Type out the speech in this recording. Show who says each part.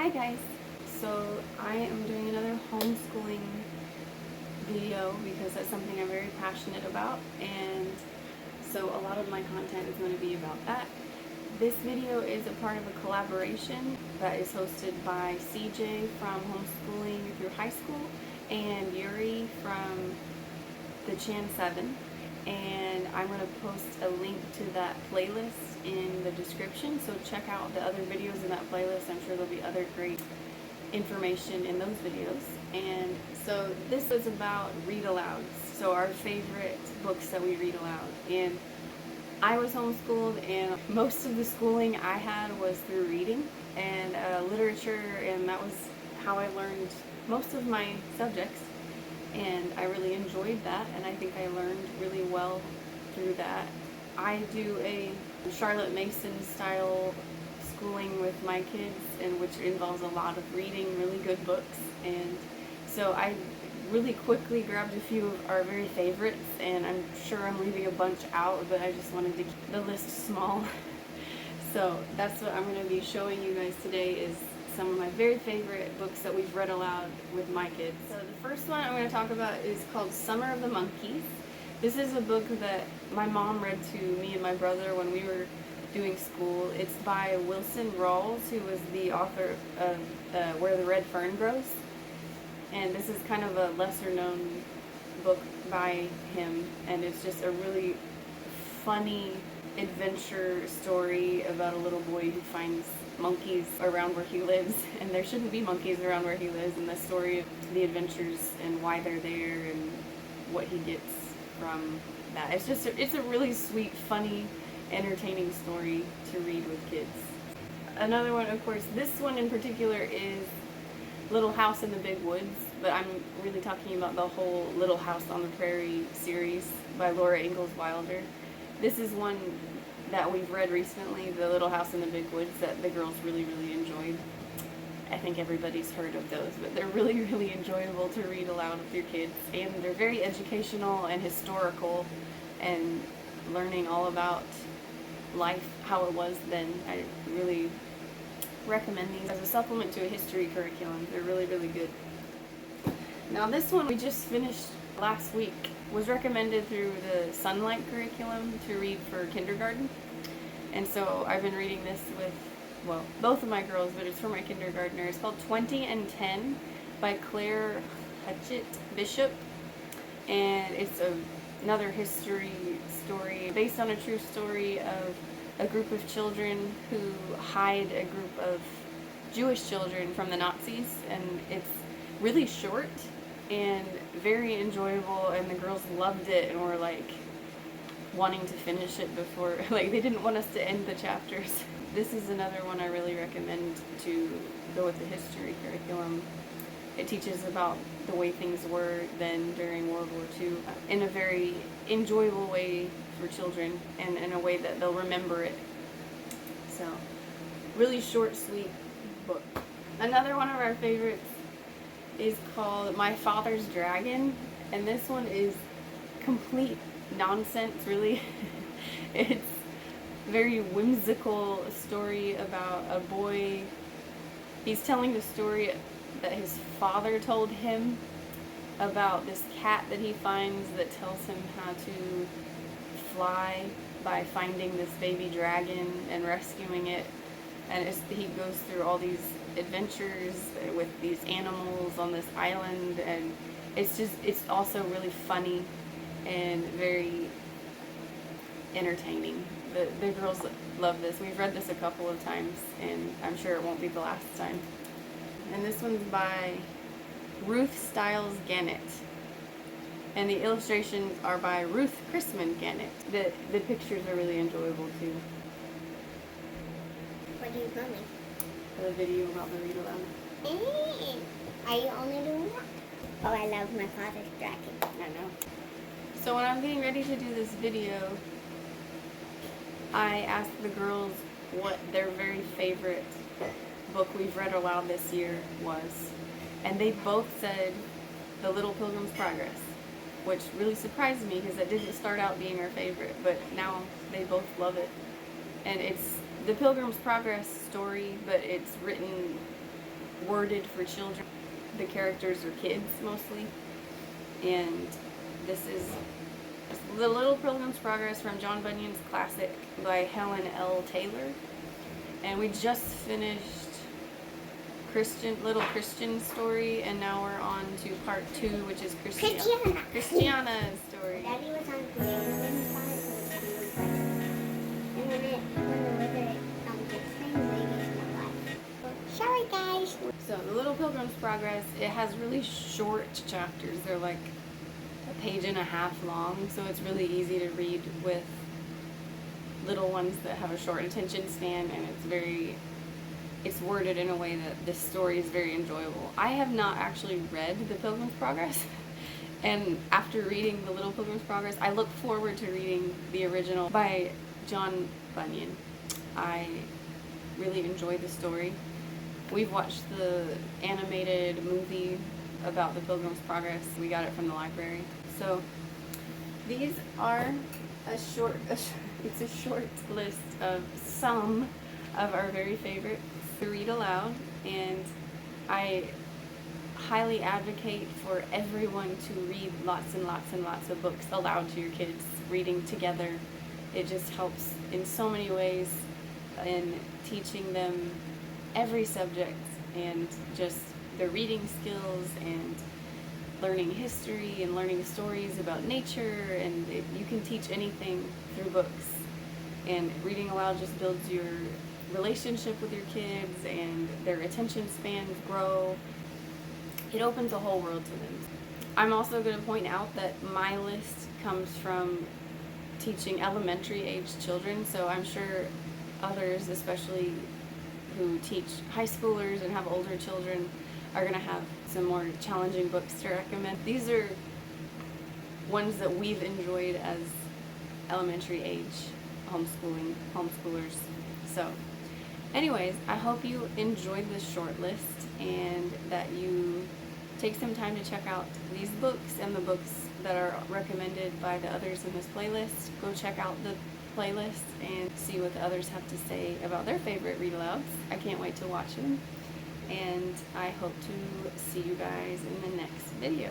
Speaker 1: Hi guys! So I am doing another homeschooling video because that's something I'm very passionate about, and so a lot of my content is going to be about that. This video is a part of a collaboration that is hosted by CJ from Homeschooling Through High School and Yuri from the Chan 7, and I'm going to post a link to that playlist in the description, so check out the other videos in that playlist. I'm sure there'll be other great information in those videos. And so this is about read alouds, so our favorite books that we read aloud. And I was homeschooled, and most of the schooling I had was through reading and literature, and that was how I learned most of my subjects, and I really enjoyed that, and I think I learned really well through that. I do a Charlotte Mason style schooling with my kids, and which involves a lot of reading really good books, and so I really quickly grabbed a few of our very favorites, and I'm sure I'm leaving a bunch out, but I just wanted to keep the list small. So that's what I'm going to be showing you guys today, is some of my very favorite books that we've read aloud with my kids. So the first one I'm going to talk about is called Summer of the Monkeys. This is a book that my mom read to me and my brother when we were doing school. It's by Wilson Rawls, who was the author of Where the Red Fern Grows. And this is kind of a lesser known book by him, and it's just a really funny adventure story about a little boy who finds monkeys around where he lives, and there shouldn't be monkeys around where he lives, and the story of the adventures and why they're there and what he gets from that. It's a really sweet, funny, entertaining story to read with kids. Another one, of course, this one in particular is Little House in the Big Woods, but I'm really talking about the whole Little House on the Prairie series by Laura Ingalls Wilder. This is one that we've read recently, The Little House in the Big Woods, that the girls really, really enjoyed. I think everybody's heard of those, but they're really, really enjoyable to read aloud with your kids, and they're very educational and historical, and learning all about life, how it was then. I really recommend these as a supplement to a history curriculum. They're really, really good. Now this one we just finished last week was recommended through the Sunlight curriculum to read for kindergarten, and so I've been reading this with, well, both of my girls, but it's for my kindergartner. It's called 20 and 10 by Claire Hutchett Bishop, and it's another history story based on a true story of a group of children who hide a group of Jewish children from the Nazis, and it's really short and very enjoyable, and the girls loved it and were like wanting to finish it before, like they didn't want us to end the chapters. This is another one I really recommend to go with the history curriculum. It teaches about the way things were then during World War II in a very enjoyable way for children, and in a way that they'll remember it. So, really short, sweet book. Another one of our favorites is called My Father's Dragon, and this one is complete nonsense, really. It's a very whimsical story about a boy. He's telling the story that his father told him about this cat that he finds that tells him how to fly by finding this baby dragon and rescuing it, and he goes through all these adventures with these animals on this island, and it's also really funny and very entertaining. The girls love this. We've read this a couple of times, and I'm sure it won't be the last time. And this one's by Ruth Stiles Gannett, and the illustrations are by Ruth Chrisman Gannett. The pictures are really enjoyable too.
Speaker 2: What are you filming?
Speaker 1: The video about the read aloud.
Speaker 2: Are you only doing that? Oh, I love My Father's Dragon.
Speaker 1: I know. So when I'm getting ready to do this video, I asked the girls what their very favorite book we've read aloud this year was, and they both said The Little Pilgrim's Progress, which really surprised me because that didn't start out being our favorite, but now they both love it. And it's the Pilgrim's Progress story, but it's written worded for children. The characters are kids mostly, and this is The Little Pilgrim's Progress from John Bunyan's classic by Helen L. Taylor. And we just finished Little Christian story, and now we're on to part 2, which is Christiana's story.
Speaker 2: Daddy was on Canadian side, and when the weather gets things, baby's in the life. Sorry, guys.
Speaker 1: So The Little Pilgrim's Progress, it has really short chapters. They're like a page and a half long, so it's really easy to read with little ones that have a short attention span, and it's worded in a way that this story is very enjoyable. I have not actually read The Pilgrim's Progress, and after reading The Little Pilgrim's Progress, I look forward to reading the original by John Bunyan. I really enjoy the story. We've watched the animated movie about The Pilgrim's Progress. We got it from the library. So these are it's a short list of some of our very favorites to read aloud, and I highly advocate for everyone to read lots and lots and lots of books aloud to your kids, reading together. It just helps in so many ways in teaching them every subject and just their reading skills and learning history and learning stories about nature, and you can teach anything through books. And reading aloud just builds your relationship with your kids, and their attention spans grow. It opens a whole world to them. I'm also going to point out that my list comes from teaching elementary age children, so I'm sure others, especially who teach high schoolers and have older children, are going to have some more challenging books to recommend. These are ones that we've enjoyed as elementary age homeschoolers. So anyways, I hope you enjoyed this short list and that you take some time to check out these books and the books that are recommended by the others in this playlist. Go check out the playlist and see what the others have to say about their favorite read alouds. I can't wait to watch them, and I hope to see you guys in the next video.